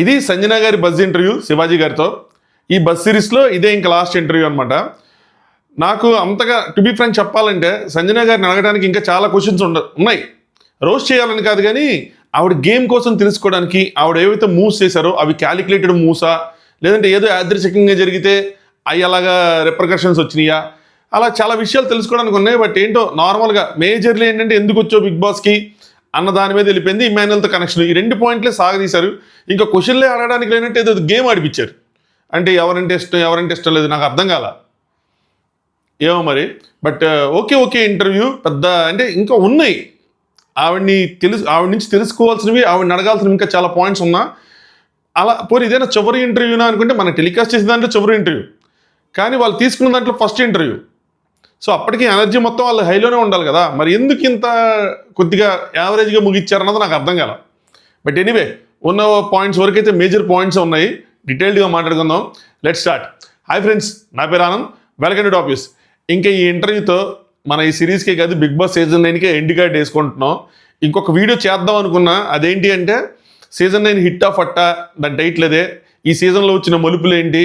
ఇది సంజన గారి buzz interview Shivaji గారితో. ఈ బజ్ సిరీస్లో ఇదే ఇంకా లాస్ట్ ఇంటర్వ్యూ అనమాట. నాకు అంతగా టు బి ఫ్రాంక్ చెప్పాలంటే సంజన గారిని అడగడానికి ఇంకా చాలా క్వశ్చన్స్ ఉన్నాయి. రోస్ట్ చేయాలని కాదు కానీ ఆవిడ గేమ్ కోసం తెలుసుకోవడానికి ఆవిడ ఏవైతే మూవ్స్ చేశారో అవి క్యాలిక్యులేటెడ్ మూవ్సా, లేదంటే ఏదో యాదృచ్ఛికంగా జరిగితే అవి అలాగా రిపర్కషన్స్ వచ్చినాయా, అలా చాలా విషయాలు తెలుసుకోవడానికి ఉన్నాయి. బట్ ఏంటో నార్మల్గా మేజర్లీ ఏంటంటే ఎందుకు వచ్చో బిగ్ బాస్కి అన్న దాని మీద వెళ్ళిపోయింది. ఇమాన్యుయల్తో కనెక్షన్, ఈ 2 పాయింట్లే సాగదీశారు. ఇంకా క్వశ్చన్లే అడగడానికి లేనట్టు ఏదో గేమ్ ఆడిపించారు. అంటే ఎవరంటే ఇష్టం లేదు, నాకు అర్థం కాల ఏమో మరి. బట్ ఓకే ఇంటర్వ్యూ పెద్ద అంటే ఇంకా ఉన్నాయి. ఆవిడ నుంచి తెలుసుకోవాల్సినవి, ఆవిడని అడగాల్సినవి ఇంకా చాలా పాయింట్స్ ఉన్నా. అలా పోనీ ఇదేనా చివరి ఇంటర్వ్యూనా అనుకుంటే మనం టెలికాస్ట్ చేసే దాంట్లో చివరి ఇంటర్వ్యూ, కానీ వాళ్ళు తీసుకున్న దాంట్లో ఫస్ట్ ఇంటర్వ్యూ. సో అప్పటికి ఎనర్జీ మొత్తం వాళ్ళు హైలోనే ఉండాలి కదా. మరి ఎందుకు ఇంత కొద్దిగా యావరేజ్గా ముగిచ్చారన్నది నాకు అర్థం కాల. బట్ ఎనీవే ఉన్న పాయింట్స్ వరకు అయితే మేజర్ పాయింట్స్ ఉన్నాయి. డీటెయిల్డ్గా మాట్లాడుకుందాం. Let's start. హాయ్ ఫ్రెండ్స్, నా పేరు Anand, welcome to top news. ఇంకా ఈ ఇంటర్వ్యూతో మన ఈ సిరీస్కే కాదు బిగ్ బాస్ సీజన్ 9కే ఎండ్ కార్డ్ వేసుకుంటున్నాం. ఇంకొక వీడియో చేద్దాం అనుకున్నా, అదేంటి అంటే సీజన్ 9 హిట్టా ఫట్టా, దాని టైటిల్ అదే. ఈ సీజన్లో వచ్చిన మలుపులేంటి,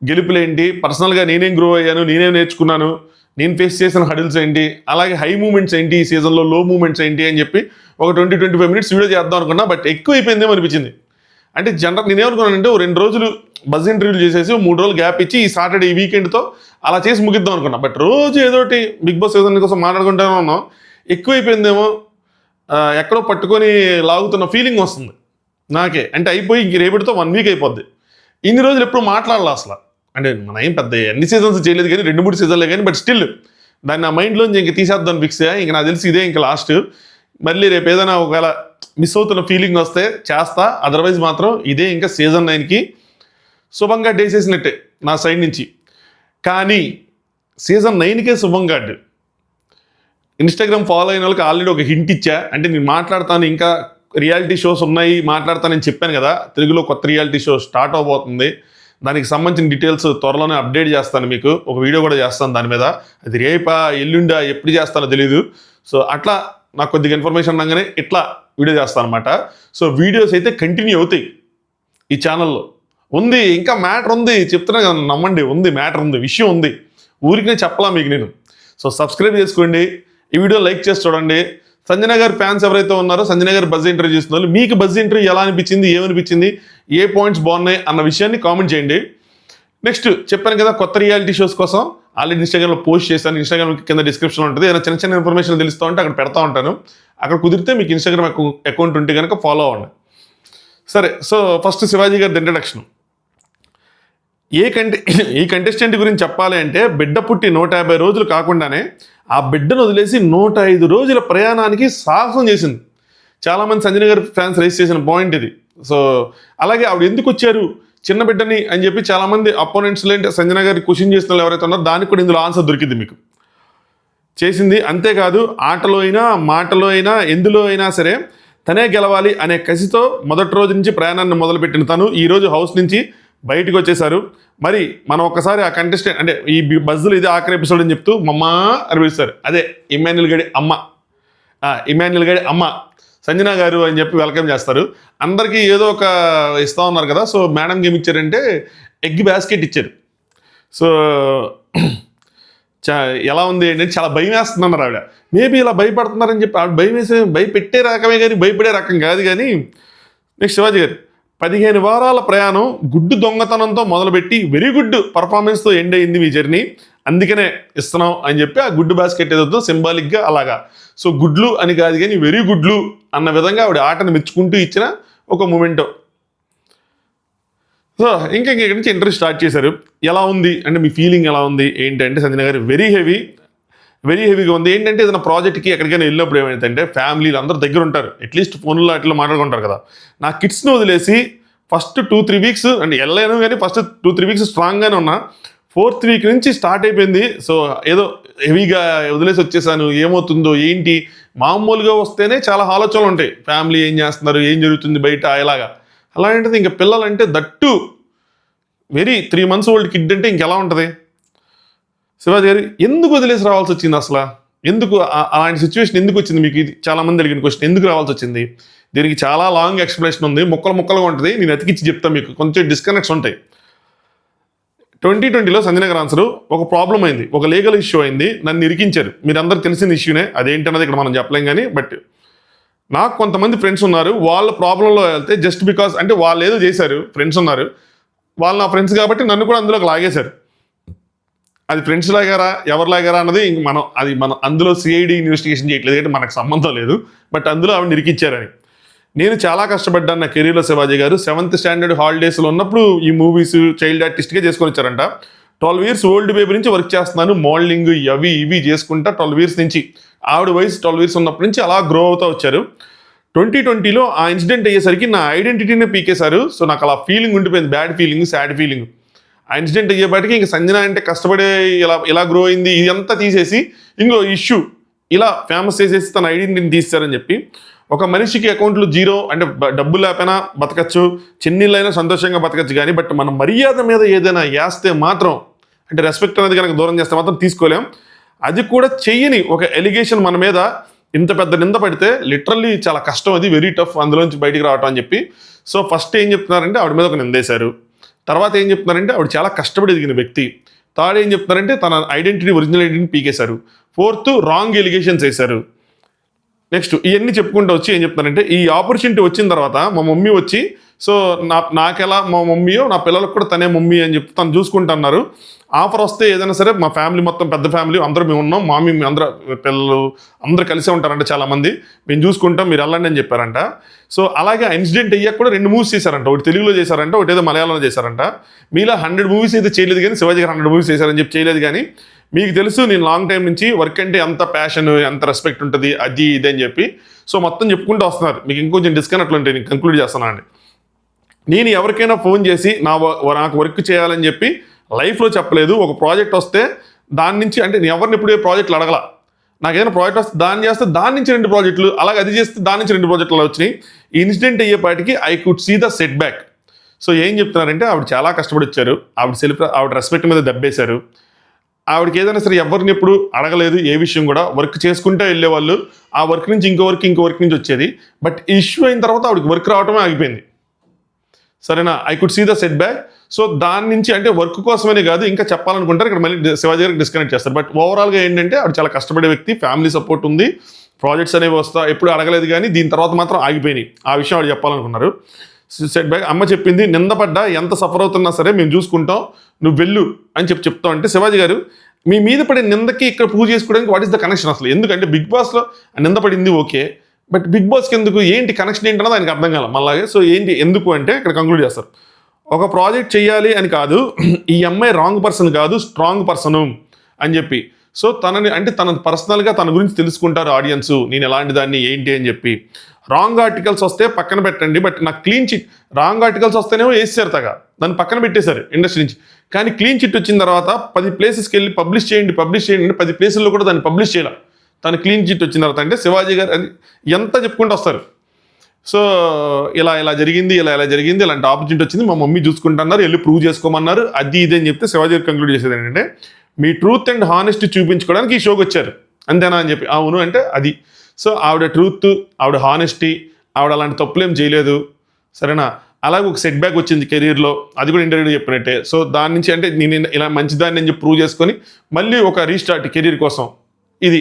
గెలుపులేంటి, పర్సనల్గా నేనేం గ్రో అయ్యాను, నేనేం నేర్చుకున్నాను, నేను ఫేస్ చేసిన హడిల్స్ ఏంటి, అలాగే హై మూమెంట్స్ ఏంటి, ఈ సీజన్లో లో మూమెంట్స్ ఏంటి అని చెప్పి ఒక 20-25 మినిట్స్ వీడియో చేద్దాం అనుకున్నా. బట్ ఎక్కువ అయిపోయిందేమో అనిపించింది. అంటే నేనేమనుకున్నానంటే 2 రోజులు బజ్ ఇంటర్వ్యూలు చేసేసి 3 రోజులు గ్యాప్ ఇచ్చి ఈ సాటర్డే ఈ వీకెండ్తో అలా చేసి ముగిద్దాం అనుకున్నా. బట్ రోజు ఏదోటి బిగ్ బాస్ సీజన్ కోసం మాట్లాడుకుంటూనే ఉన్నాం. ఎక్కువైపోయిందేమో, ఎక్కడో పట్టుకొని లాగుతున్న ఫీలింగ్ వస్తుంది నాకే. అంటే అయిపోయి ఇంక రేపటితో 1 వీక్ అయిపోద్ది. ఇన్ని రోజులు ఎప్పుడు మాట్లాడాలి అసలు. అంటే మనం ఏం పెద్ద ఎన్ని సీజన్స్ చేయలేదు కానీ 2-3 సీజన్లే కానీ, బట్ స్టిల్ దాన్ని నా మైండ్లోంచి ఇంక తీసేద్దాం ఫిక్స్ అయ్యా. ఇంక నాకు తెలిసి ఇదే ఇంకా లాస్ట్. మళ్ళీ రేపు ఏదైనా ఒకవేళ మిస్ అవుతున్న ఫీలింగ్ వస్తే చేస్తా, అదర్వైజ్ మాత్రం ఇదే ఇంకా సీజన్ 9కి శుభంగా డేసేసినట్టే నా సైడ్ నుంచి. కానీ సీజన్ 9కే శుభంగా ఇన్స్టాగ్రామ్ ఫాలో అయిన వాళ్ళకి ఆల్రెడీ ఒక హింట్ ఇచ్చా. అంటే నేను మాట్లాడతాను, ఇంకా రియాలిటీ షోస్ ఉన్నాయి మాట్లాడతానని చెప్పాను కదా. తెలుగులో కొత్త రియాలిటీ షో స్టార్ట్ అవబోతుంది. దానికి సంబంధించిన డీటెయిల్స్ త్వరలోనే అప్డేట్ చేస్తాను, మీకు ఒక వీడియో కూడా చేస్తాను దాని మీద. అది రేపా ఎల్లుండా ఎప్పుడు చేస్తానో తెలీదు. సో అట్లా నాకు కొద్దిగా ఇన్ఫర్మేషన్ ఉండగానే ఇట్లా వీడియో చేస్తాను అనమాట. సో వీడియోస్ అయితే కంటిన్యూ అవుతాయి ఈ ఛానల్లో. ఉంది ఇంకా మ్యాటర్ ఉంది, చెప్తున్నా కదా, నమ్మండి, ఉంది మ్యాటర్ ఉంది, విషయం ఉంది. ఊరికనే చెప్పలా మీకు నేను. సో సబ్స్క్రైబ్ చేసుకోండి, ఈ వీడియో లైక్ చేసి చూడండి. సంజన గారి ఫ్యాన్స్ ఎవరైతే ఉన్నారో, సంజన గారి బజ్ ఇంటర్వ్యూ చేస్తున్న వాళ్ళు, మీకు బజ్ ఇంటర్వ్యూ ఎలా అనిపించింది, ఏమనిపించింది, ఏ పాయింట్స్ బాగున్నాయి అన్న విషయాన్ని కామెంట్ చేయండి. నెక్స్ట్ చెప్పాను కదా, కొత్త రియాలిటీ షోస్ కోసం ఆల్రెడీ ఇన్స్టాగ్రామ్లో పోస్ట్ చేశాను. ఇన్స్టాగ్రామ్ కింద డిస్క్రిప్షన్లో ఉంటుంది. ఏదైనా చిన్న ఇన్ఫర్మేషన్ తెలుస్తూ ఉంటే అక్కడ పెడతా ఉంటాను. అక్కడ కుదిరితే మీకు ఇన్స్టాగ్రామ్ అకౌంట్ ఉంటే కనుక ఫాలో అవ్వండి. సరే, సో ఫస్ట్ శివాజీ గారి ఇంట్రడక్షన్. ఈ కంటెస్టెంట్ గురించి చెప్పాలి అంటే, బిడ్డ పుట్టి 150 రోజులు కాకుండానే ఆ బిడ్డను వదిలేసి 105 రోజుల ప్రయాణానికి సాహసం చేసింది. చాలామంది సంజన గారి ఫ్యాన్స్ రైస్ చేసిన పాయింట్ ఇది. సో అలాగే ఆవిడ ఎందుకు వచ్చారు చిన్న బిడ్డని అని చెప్పి చాలామంది అపోనెంట్స్ లేంటే సంజన గారి క్వశ్చన్ చేసిన వాళ్ళు ఎవరైతే ఉన్నారో దానికి కూడా ఇందులో ఆన్సర్ దొరికింది మీకు. చేసింది అంతేకాదు, ఆటలో అయినా మాటలో అయినా ఎందులో అయినా సరే తనే గెలవాలి అనే కసితో మొదటి రోజు నుంచి ప్రయాణాన్ని మొదలుపెట్టిన తను ఈరోజు హౌస్ నుంచి బయటకు వచ్చేసారు. మరి మనం ఒక్కసారి ఆ కంటెస్టెంట్ అంటే ఈ బజ్లో ఇదే ఆఖరి ఎపిసోడ్ అని చెప్తూ మమ్మా అని పిలుస్తారు. అదే ఇమాన్యుయల్ గడి అమ్మ సంజన గారు అని చెప్పి వెల్కమ్ చేస్తారు. అందరికీ ఏదో ఒక ఇస్తూ ఉన్నారు కదా. సో మేడంకి ఏమి ఇచ్చారంటే ఎగ్ బాస్కెట్ ఇచ్చారు. సో ఎలా ఉంది ఏంటంటే చాలా భయం వేస్తుందన్నారు ఆవిడ. మేబీ ఇలా భయపడుతున్నారని చెప్పి ఆవిడ భయపెట్టే రకమే కానీ భయపడే రకం కాదు. కానీ నెక్స్ట్ శివాజీ గారు 15 వారాల ప్రయాణం గుడ్డు దొంగతనంతో మొదలుపెట్టి వెరీ గుడ్ పర్ఫార్మెన్స్తో ఎండ్ అయింది మీ జర్నీ, అందుకనే ఇస్తున్నాం అని చెప్పి ఆ గుడ్డు బాస్కెట్ ఏదో సింబాలిక్గా అలాగా. సో గుడ్లు అని కాదు కానీ వెరీ గుడ్లు అన్న విధంగా ఆవిడ ఆటను మెచ్చుకుంటూ ఇచ్చిన ఒక మూమెంటో. సో ఇంకా ఇక్కడి నుంచి ఇంటర్వ్యూ స్టార్ట్ చేశారు. ఎలా ఉంది అంటే మీ ఫీలింగ్ ఎలా ఉంది ఏంటంటే, సంజన గారు వెరీ హెవీగా ఉంది. ఏంటంటే ఏదైనా ప్రాజెక్ట్కి ఎక్కడికైనా వెళ్ళినప్పుడు ఏమైందంటే ఫ్యామిలీలు అందరూ దగ్గర ఉంటారు, అట్లీస్ట్ ఫోన్లో అట్లా మాట్లాడుకుంటారు కదా. నా కిడ్స్ని వదిలేసి ఫస్ట్ 2-3 వీక్స్ అంటే వెళ్ళాను, కానీ ఫస్ట్ 2-3 వీక్స్ స్ట్రాంగ్గానే ఉన్నా. 4th వీక్ నుంచి స్టార్ట్ అయిపోయింది. సో ఏదో హెవీగా వదిలేసి వచ్చేసాను. ఏమవుతుందో ఏంటి, మామూలుగా వస్తేనే చాలా ఆలోచనలు ఉంటాయి, ఫ్యామిలీ ఏం చేస్తున్నారు, ఏం జరుగుతుంది బయట ఇలాగా. అలాంటిది ఇంకా పిల్లలంటే దట్టు 3 months ఓల్డ్ కిడ్ అంటే ఇంకెలా ఉంటుంది. శివాజీ గారు ఎందుకు వదిలేసి రావాల్సి వచ్చింది అసలు, ఎందుకు అలాంటి సిచ్యువేషన్ ఎందుకు వచ్చింది మీకు? ఇది చాలామంది అడిగిన క్వశ్చన్, ఎందుకు రావాల్సి వచ్చింది, దీనికి చాలా లాంగ్ ఎక్స్ప్లెనేషన్ ఉంది, ముక్కలుగా ఉంటుంది. నేను అతికిచ్చి చెప్తాను, మీకు కొంచెం డిస్కనెక్ట్స్ ఉంటాయి. 2020లో సంజన గారి ఆన్సర్ ఒక ప్రాబ్లం అయింది, ఒక లీగల్ ఇష్యూ అయింది, నన్ను ఇరికించారు. మీరు అందరు తెలిసిన ఇష్యూనే, అదేంటన్నది ఇక్కడ మనం చెప్పలేం కానీ. బట్ నాకు కొంతమంది ఫ్రెండ్స్ ఉన్నారు, వాళ్ళ ప్రాబ్లంలో వెళ్తే జస్ట్ బికాస్ అంటే వాళ్ళు ఏదో చేశారు, ఫ్రెండ్స్ ఉన్నారు, వాళ్ళు నా ఫ్రెండ్స్ కాబట్టి నన్ను కూడా అందులోకి లాగేశారు. అది ఫ్రెండ్స్ లాగారా ఎవరు లాగారా అన్నది మనం అందులో సిఐడి ఇన్వెస్టిగేషన్ చేయట్లేదు కాబట్టి మనకు సంబంధం లేదు. బట్ అందులో ఆవిడ నిరికిచ్చారని. నేను చాలా కష్టపడ్డాను నా కెరీర్లో. శివాజీ గారు 7th స్టాండర్డ్ హాలిడేస్లో ఉన్నప్పుడు ఈ మూవీస్ చైల్డ్ ఆర్టిస్ట్గా చేసుకొని వచ్చారంట. 12 years ఓల్డ్ బేబీ నుంచి వర్క్ చేస్తున్నాను, మోడలింగ్ అవి ఇవి చేసుకుంటా 12 years నుంచి. ఆవిడ వయసు 12 years ఉన్నప్పటి నుంచి అలా గ్రో అవుతూ వచ్చారు. 2020లో ఆ ఇన్సిడెంట్ అయ్యేసరికి నా ఐడెంటిటీనే పీకేశారు. సో నాకు అలా ఫీలింగ్ ఉండిపోయింది, బ్యాడ్ ఫీలింగ్, సాడ్ ఫీలింగ్. ఆ ఇన్సిడెంట్ అయ్యేపాటికి ఇంక సంజన అంటే కష్టపడే ఇలా గ్రో అయింది, ఇదంతా తీసేసి ఇంకో ఇష్యూ ఇలా ఫేమస్ చేసేసి తన ఐడెంటిటీని తీస్తారని చెప్పి, ఒక మనిషికి అకౌంట్లు జీరో అంటే డబ్బు లేకపోయినా బతకచ్చు, చెన్నీళ్ళైనా సంతోషంగా బతకచ్చు కానీ బట్ మన మర్యాద మీద ఏదైనా వేస్తే మాత్రం, అంటే రెస్పెక్ట్ అనేది కనుక దూరం చేస్తే మాత్రం తీసుకోలేం. అది కూడా చెయ్యని ఒక ఎలిగేషన్ మన మీద ఇంత పెద్ద నింద పడితే లిటరల్లీ చాలా కష్టం, అది వెరీ టఫ్ అందులోంచి బయటికి రావటం అని చెప్పి. సో ఫస్ట్ ఏం చెప్తున్నారంటే ఆవిడ మీద ఒక నిందేశారు. తర్వాత ఏం చెప్తున్నారంటే ఆవిడ చాలా కష్టపడి ఎదిగిన వ్యక్తి. థర్డ్ ఏం చెప్తున్నారంటే తన ఐడెంటిటీ, ఒరిజినల్ ఐడెంటిటీ పీకేశారు. 4th రాంగ్ ఎలిగేషన్స్ వేశారు. నెక్స్ట్ ఇవన్నీ చెప్పుకుంటూ వచ్చి ఏం చెప్తానంటే, ఈ ఆపర్చునిటీ వచ్చిన తర్వాత మా మమ్మీ వచ్చి, సో నాకెలా మా మమ్మీయో నా పిల్లలకు కూడా తనే మమ్మీ అని చెప్పి తను చూసుకుంటున్నారు. ఆఫర్ వస్తే ఏదైనా సరే మా ఫ్యామిలీ మొత్తం పెద్ద ఫ్యామిలీ అందరూ మేము ఉన్నాం, మామీ అందరూ పిల్లలు అందరూ కలిసే ఉంటారంట చాలామంది, మేము చూసుకుంటాం మీరు వెళ్ళండి అని చెప్పారంట. సో అలాగే ఆ ఇన్సిడెంట్ అయ్యాక కూడా 2 movies చేశారంట, ఒకటి తెలుగులో చేశారంట, ఒకటి ఏదో మలయాళంలో చేశారంట. మీలా 100 movies అయితే చేయలేదు కానీ, శివాజీ గారు 100 movies చేశారని చెప్పి చేయలేదు కానీ, మీకు తెలుసు నేను లాంగ్ టైం నుంచి వర్క్ అంటే ఎంత ప్యాషన్, ఎంత రెస్పెక్ట్ ఉంటుంది, అది ఇది అని చెప్పి. సో మొత్తం చెప్పుకుంటూ వస్తున్నారు. మీకు ఇంకొంచెం డిస్కనెక్ట్లు ఉంటాయి, నేను కంక్లూడ్ చేస్తున్నాను అండి. నేను ఎవరికైనా ఫోన్ చేసి నాకు వర్క్ చేయాలని చెప్పి లైఫ్లో చెప్పలేదు. ఒక ప్రాజెక్ట్ వస్తే దాని నుంచి, అంటే నేను ఎవరిని ఎప్పుడు ప్రాజెక్టులు అడగల, నాకు ఏదైనా ప్రాజెక్ట్ వస్తే దాన్ని చేస్తే దాని నుంచి 2 ప్రాజెక్టులు, అలాగే అది చేస్తే దాని నుంచి 2 ప్రాజెక్టులు అలా వచ్చినాయి. ఈ ఇన్సిడెంట్ అయ్యేపాటికి I could see the set back. So ఏం చెప్తున్నారంటే ఆవిడ చాలా కష్టపడి వచ్చారు, ఆవిడ రెస్పెక్ట్ మీద దెబ్బేశారు. ఆవిడకి ఏదైనా సరే ఎవరిని ఎప్పుడు అడగలేదు, ఏ విషయం కూడా వర్క్ చేసుకుంటే వెళ్ళేవాళ్ళు, ఆ వర్క్ నుంచి ఇంకో వర్క్ నుంచి వచ్చేది. బట్ ఇష్యూ అయిన తర్వాత ఆవిడకి వర్క్ రావడమే ఆగిపోయింది. సరేనా, I could see the set back. So దాని నుంచి అంటే వర్క్ కోసమనే కాదు, ఇంకా చెప్పాలనుకుంటారు ఇక్కడ మళ్ళీ శివాజీ గారికి డిస్కనెక్ట్ చేస్తారు. బట్ ఓవరాల్గా ఏంటంటే ఆవిడ చాలా కష్టపడే వ్యక్తి, ఫ్యామిలీ సపోర్ట్ ఉంది, ప్రాజెక్ట్స్ అనేవి ఎప్పుడు అడగలేదు కానీ దీని తర్వాత మాత్రం ఆగిపోయినాయి. ఆ విషయం ఆవిడ చెప్పాలనుకున్నారు. Set back. అమ్మ చెప్పింది, నిందపడ్డా ఎంత సఫర్ అవుతున్నా సరే మేము చూసుకుంటాం, నువ్వు వెళ్ళు అని చెప్తాం. అంటే శివాజీ గారు మీ మీద పడే నిందకి ఇక్కడ ప్రూవ్ చేసుకోవడానికి వాట్ ఈస్ ద కనెక్షన్ అసలు? ఎందుకంటే బిగ్ బాస్లో నింద పడింది ఓకే, బట్ బిగ్ బాస్కి ఎందుకు, ఏంటి కనెక్షన్ ఏంటన్నది ఆయనకు అర్థం కాలం మళ్ళాగే. సో ఏంటి ఎందుకు అంటే ఇక్కడ కంక్లూడ్ చేస్తారు, ఒక ప్రాజెక్ట్ చేయాలి అని కాదు, ఈ అమ్మాయి రాంగ్ పర్సన్ కాదు, స్ట్రాంగ్ పర్సను అని చెప్పి. సో తన పర్సనల్గా తన గురించి తెలుసుకుంటారు ఆడియన్స్, నేను ఎలాంటి దాన్ని ఏంటి అని చెప్పి. రాంగ్ ఆర్టికల్స్ వస్తే పక్కన పెట్టండి, బట్ నాకు క్లీన్ చిట్, రాంగ్ ఆర్టికల్స్ వస్తేనేమో వేసేసారు దాన్ని పక్కన పెట్టేశారు ఇండస్ట్రీ నుంచి. కానీ క్లీన్ చిట్ వచ్చిన తర్వాత 10 places వెళ్ళి పబ్లిష్ చేయండి అంటే 10 places కూడా దాన్ని పబ్లిష్ చేయాలి. తను క్లీన్ చిట్ వచ్చిన తర్వాత అంటే శివాజీ గారు అది ఎంత చెప్పుకుంటూ వస్తారు. సో ఇలా జరిగింది, ఇలా జరిగింది, ఇలాంటి ఆపర్చునిటీ వచ్చింది, మా మమ్మీ చూసుకుంటున్నారు, వెళ్ళి ప్రూవ్ చేసుకోమన్నారు, అది ఇది అని చెప్తే శివాజీ గారు కంక్లూడ్ చేసేది ఏంటంటే, మీ ట్రూత్ అండ్ హానెస్టీ చూపించుకోవడానికి ఈ షోకి వచ్చారు అంతేనా అని చెప్పి. అవును అంటే అది. సో ఆవిడ ట్రూత్, ఆవిడ హానెస్టీ, ఆవిడ అలాంటి తప్పులేం చేయలేదు, సరేనా. అలాగే ఒక సెట్ బ్యాక్ వచ్చింది కెరీర్లో, అది కూడా ఇంటర్వ్యూలో చెప్పినట్టే. సో దాని నుంచి అంటే నేను ఇలా మంచిదాన్ని అని చెప్పి ప్రూవ్ చేసుకొని మళ్ళీ ఒక రీస్టార్ట్ కెరీర్ కోసం. ఇది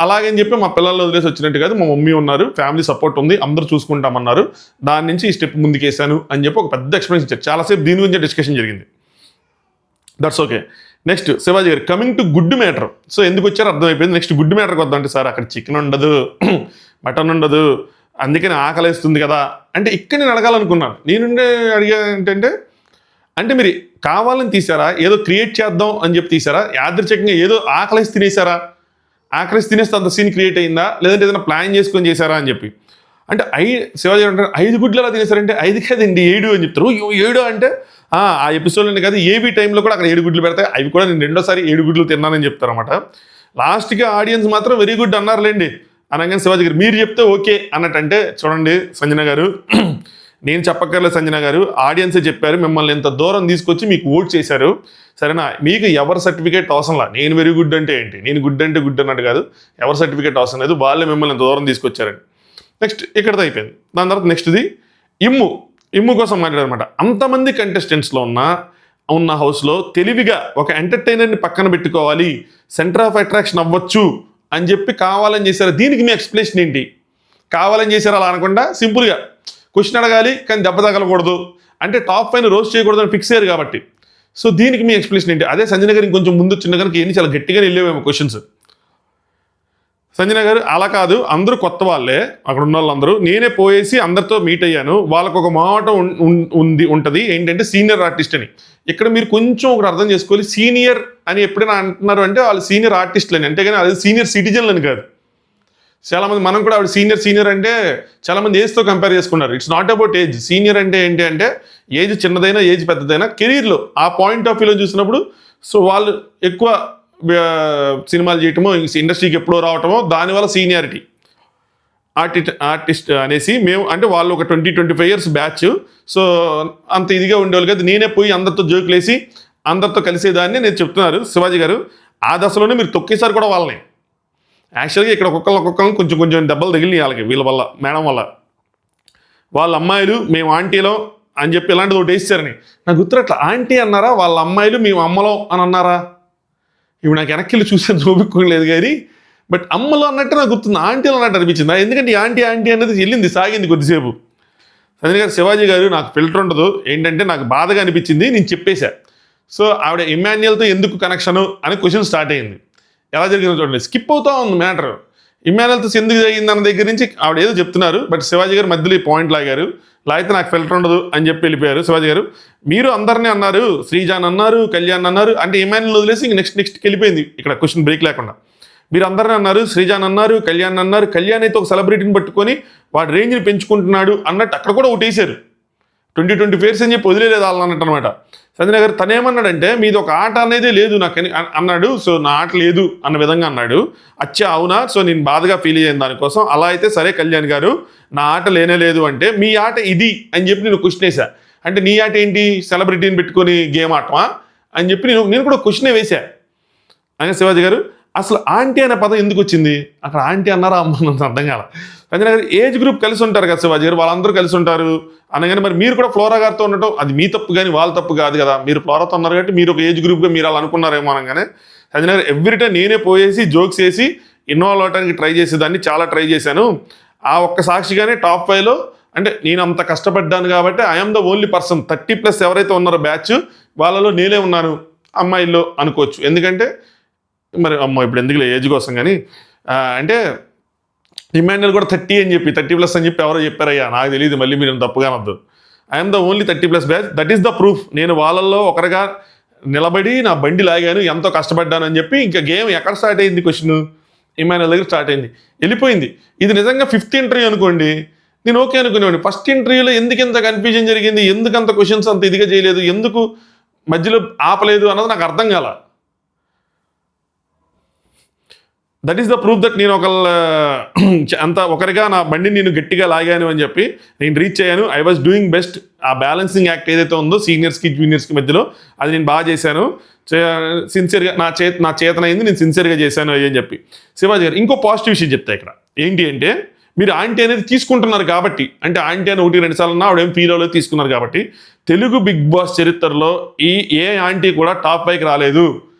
అలాగని చెప్పి మా పిల్లల్లో వదిలేసి వచ్చినట్టు కాదు, మా మమ్మీ ఉన్నారు, ఫ్యామిలీ సపోర్ట్ ఉంది, అందరూ చూసుకుంటామన్నారు, దాని నుంచి ఈ స్టెప్ ముందుకేసాను అని చెప్పి ఒక పెద్ద ఎక్స్ప్లెనేషన్ ఇచ్చారు. చాలాసేపు దీని గురించి డిస్కషన్ జరిగింది. That's okay. నెక్స్ట్ శివాజీ గారు coming to good matter. So ఎందుకు వచ్చారో అర్థమైపోయింది. నెక్స్ట్ గుడ్ మ్యాటర్కి వద్దాం. అంటే సార్ అక్కడ చికెన్ ఉండదు, మటన్ ఉండదు, అందుకని ఆకలిస్తుంది కదా అంటే ఇక్కడ నేను అడగాలనుకున్నాను. అడిగా ఏంటంటే, అంటే మీరు కావాలని తీసారా, ఏదో క్రియేట్ చేద్దాం అని చెప్పి తీసారా, యాదృచ్ఛికంగా ఏదో ఆకలిసి తినేసారా, ఆకలిసి తినేస్తే అంత సీన్ క్రియేట్ అయిందా, లేదంటే ఏదైనా ప్లాన్ చేసుకొని చేశారా అని చెప్పి. అంటే శివాజీ అంటారు 5 గుడ్లు ఎలా తినేసారంటే 5 కాదండి 7 అని చెప్తారు. 7 అంటే ఆ ఎపిసోడ్లోనే కాదు, ఏవీ టైంలో కూడా అక్కడ 7 గుడ్లు పెడతాయి, అవి కూడా నేను 2వ సారి 7 గుడ్లు తిన్నానని చెప్తారన్నమాట. లాస్ట్గా ఆడియన్స్ మాత్రం వెరీ గుడ్ అన్నారులేండి అనగానే శివాజీ గారు మీరు చెప్తే ఓకే అన్నట్టంటే, చూడండి సంజన గారు, నేను చెప్పక్కర్లేదు సంజన గారు, ఆడియన్సే చెప్పారు, మిమ్మల్ని ఎంత దూరం తీసుకొచ్చి మీకు ఓట్ చేశారు, సరేనా. మీకు ఎవరి సర్టిఫికేట్ అవసరంలా, నేను వెరీ గుడ్ అంటే ఏంటి, నేను గుడ్ అంటే గుడ్ అన్నట్టు కాదు, ఎవరి సర్టిఫికేట్ అవసరం లేదు, వాళ్ళే మిమ్మల్ని ఎంత దూరం తీసుకొచ్చారండి. నెక్స్ట్ ఇక్కడతో అయిపోయింది. దాని తర్వాత నెక్స్ట్ది ఇమ్ము కోసం మాట్లాడారనమాట. అంతమంది కంటెస్టెంట్స్లో ఉన్న హౌస్లో తెలివిగా ఒక ఎంటర్టైనర్ని పక్కన పెట్టుకోవాలి, సెంటర్ ఆఫ్ అట్రాక్షన్ అవ్వచ్చు అని చెప్పి కావాలని చేశారు. దీనికి మీ ఎక్స్ప్లెనేషన్ ఏంటి? కావాలని చేశారు అలా అనకుండా సింపుల్గా క్వశ్చన్ అడగాలి కానీ దెబ్బ తగలకూడదు అంటే టాప్ 5 రోస్ట్ చేయకూడదు అని ఫిక్స్ అయ్యారు కాబట్టి. సో దీనికి మీ ఎక్స్ప్లెనేషన్ ఏంటి? అదే సంజన గారు ఇంకొంచెం ముందు చిన్న కనుక ఎన్ని చాలా గట్టిగా వెళ్ళేవేమో క్వశ్చన్స్. సంజన గారు అలా కాదు, అందరూ కొత్త వాళ్ళే, అక్కడ ఉన్న వాళ్ళందరూ నేనే పోయేసి అందరితో మీట్ అయ్యాను, వాళ్ళకు ఒక మాట ఉంటుంది ఏంటంటే సీనియర్ ఆర్టిస్ట్ అని. ఇక్కడ మీరు కొంచెం ఒకటి అర్థం చేసుకోవాలి, సీనియర్ అని ఎప్పుడైనా అంటున్నారు అంటే వాళ్ళు సీనియర్ ఆర్టిస్టులని, అంతేగాని అది సీనియర్ సిటిజన్లు అని కాదు. చాలామంది మనం కూడా ఆవిడ సీనియర్ అంటే చాలామంది ఏజ్తో కంపేర్ చేసుకున్నారు. It's not about age. Senior అంటే ఏంటి అంటే ఏజ్ చిన్నదైనా ఏజ్ పెద్దదైనా కెరీర్లో ఆ పాయింట్ ఆఫ్ వ్యూలో చూసినప్పుడు సో వాళ్ళు ఎక్కువ సినిమాలు చేయటమో ఇండస్ట్రీకి ఎప్పుడో రావటమో దానివల్ల సీనియారిటీ ఆర్టిస్ట్ అనేసి మేము అంటే వాళ్ళు ఒక 20-25 ఇయర్స్ బ్యాచ్. సో అంత ఇదిగా ఉండేవాళ్ళు కదా, నేనే పోయి అందరితో జోకులు వేసి అందరితో కలిసేదాన్ని నేను చెప్తున్నారు శివాజీ గారు. ఆ దశలోనే మీరు తొక్కేసారి కూడా వాళ్ళని యాక్చువల్గా ఇక్కడ ఒక్కొక్కరిని కొంచెం దెబ్బలు తగిలినాయి వాళ్ళకి, వీళ్ళ వల్ల మేడం వల్ల. వాళ్ళ అమ్మాయిలు మేము ఆంటీలో అని చెప్పి ఇలాంటిది ఒకటి వేసారని నాకు గుర్తురట్లా. ఆంటీ అన్నారా, వాళ్ళ అమ్మాయిలు మేము అమ్మలో అని అన్నారా? ఇప్పుడు నాకు వెనక్కి చూసే చూపించుకోలేదు కానీ బట్ అమ్మలో అన్నట్టు నాకు గుర్తుంది, ఆంటీలో అన్నట్టు అనిపించింది. ఎందుకంటే ఆంటీ అనేది వెళ్ళింది సాగింది కొద్దిసేపు. సంజయ్ గారు శివాజీ గారు నాకు ఫిల్టర్ ఉండదు, ఏంటంటే నాకు బాధగా అనిపించింది, నేను చెప్పేశా. సో ఆవిడ ఇమాన్యుయల్తో ఎందుకు కనెక్షను అని క్వశ్చన్ స్టార్ట్ అయింది. ఎలా జరిగిందో చూడండి, స్కిప్ అవుతా ఉంది మ్యాటర్. ఇమాన్యుయల్తో ఎందుకు జరిగింది అన్న దగ్గర నుంచి ఆవిడ ఏదో చెప్తున్నారు, బట్ శివాజీ గారు మధ్యలో ఈ పాయింట్ లాగారు. లాగితే నాకు ఫిల్టర్ ఉండదు అని చెప్పి వెళ్ళిపోయారు శివాజీ గారు. మీరు అందరినీ అన్నారు, శ్రీజాన్ అన్నారు, కళ్యాణ్ అన్నారు, అంటే ఇమాన్యుయల్ వదిలేసి ఇంక నెక్స్ట్కి వెళ్ళిపోయింది ఇక్కడ క్వశ్చన్ బ్రేక్ లేకుండా. మీరు అందరినీ అన్నారు, శ్రీజాన్ అన్నారు, కళ్యాణ్ అన్నారు. కళ్యాణ్ అయితే ఒక సెలబ్రిటీని పట్టుకొని వాడి రేంజ్ని పెంచుకుంటున్నాడు అన్నట్టు అక్కడ కూడా ఒకటి వేసారు. 20-20 పేర్స్ అని చెప్పి వదిలేదు వాళ్ళు అన్నట్టు అనమాట. సంజయ్ గారు తనేమన్నాడంటే మీది ఒక ఆట అనేది లేదు నాకు అన్నాడు. సో నా ఆట లేదు అన్న విధంగా అన్నాడు. అచ్చా అవునా, సో నేను బాధగా ఫీల్ అయ్యాను దానికోసం. అలా అయితే సరే కళ్యాణ్ గారు, నా ఆట లేనే లేదు అంటే మీ ఆట ఇది అని చెప్పి నేను క్వశ్చన్ వేసా. అంటే నీ ఆట ఏంటి, సెలబ్రిటీని పెట్టుకొని గేమ్ ఆటమా అని చెప్పి నేను కూడా క్వశ్చనే వేసా. అని శివాజీ గారు అసలు ఆంటీ అనే పదం ఎందుకు వచ్చింది, అక్కడ ఆంటీ అన్నారా అమ్మ అర్థం కాల. సంజయ్ గారు ఏజ్ గ్రూప్ కలిసి ఉంటారు కదా శివాజీ గారు, వాళ్ళందరూ కలిసి ఉంటారు అనగానే మరి మీరు కూడా ఫ్లోరా గారితో ఉండటం అది మీ తప్పు కానీ వాళ్ళ తప్పు కాదు కదా, మీరు ఫ్లోరాతో ఉన్నారు కాబట్టి మీరు ఒక ఏజ్ గ్రూప్గా మీరు అలా అనుకున్నారేమో అనగానే సంజయ్ గారు ఎవ్రీ టైం నేనే పోయేసి జోక్స్ వేసి ఇన్వాల్వ్ అవడానికి ట్రై చేసేదాన్ని, చాలా ట్రై చేశాను. ఆ ఒక్క సాక్షిగానే టాప్ 5లో అంటే నేను అంత కష్టపడ్డాను కాబట్టి ఐఎమ్ ద ఓన్లీ పర్సన్ 30+ ఎవరైతే ఉన్నారో బ్యాచ్ వాళ్ళలో నేనే ఉన్నాను అమ్మాయిల్లో అనుకోవచ్చు. ఎందుకంటే మరి అమ్మ ఇప్పుడు ఎందుకులే ఏజ్ కోసం కానీ అంటే ఇమాన్యుయల్ కూడా 30 అని చెప్పి 30+ అని చెప్పి ఎవరో చెప్పారయ్యా, నాకు తెలియదు, మళ్ళీ మీరు తప్పుగా అనొద్దు. I'm the only 30+ batch, that is the proof. నేను వాళ్ళల్లో ఒకరిగా నిలబడి నా బండి లాగాను, ఎంతో కష్టపడ్డాను అని చెప్పి. ఇంకా గేమ్ ఎక్కడ స్టార్ట్ అయింది, క్వశ్చన్ ఇమాన్యుయల్ దగ్గర స్టార్ట్ అయింది, వెళ్ళిపోయింది. ఇది నిజంగా 5th ఇంటర్వ్యూ అనుకోండి, నేను ఓకే అనుకునేవాడిని. ఫస్ట్ ఇంటర్వ్యూలో ఎందుకు ఇంత కన్ఫ్యూజన్ జరిగింది, ఎందుకు అంత క్వశ్చన్స్ అంత ఇదిగా చేయలేదు, ఎందుకు మధ్యలో ఆపలేదు అన్నది నాకు అర్థం కాల. That is the proof that నేను అంత ఒకరిగా నా బండిని నేను గట్టిగా లాగాను అని చెప్పి నేను రీచ్ అయ్యాను. I was doing best. ఆ బ్యాలెన్సింగ్ యాక్ట్ ఏదైతే ఉందో సీనియర్స్కి జూనియర్స్కి మధ్యలో అది నేను బాగా చేశాను. సిన్సియర్గా నా చేతనైంది, నేను సిన్సియర్గా చేశాను అని చెప్పి. శివాజీ గారు ఇంకో పాజిటివ్ విషయం చెప్తా ఇక్కడ ఏంటి అంటే, మీరు ఆంటీ అనేది తీసుకుంటున్నారు కాబట్టి, అంటే ఆంటీ అని 1-2 సార్లు అన్నా ఆవిడేం ఫీల్ అవ్వలేదు, తీసుకున్నారు కాబట్టి. తెలుగు బిగ్ బాస్ చరిత్రలో ఏ ఆంటీ కూడా టాప్ 5కి రాలేదు,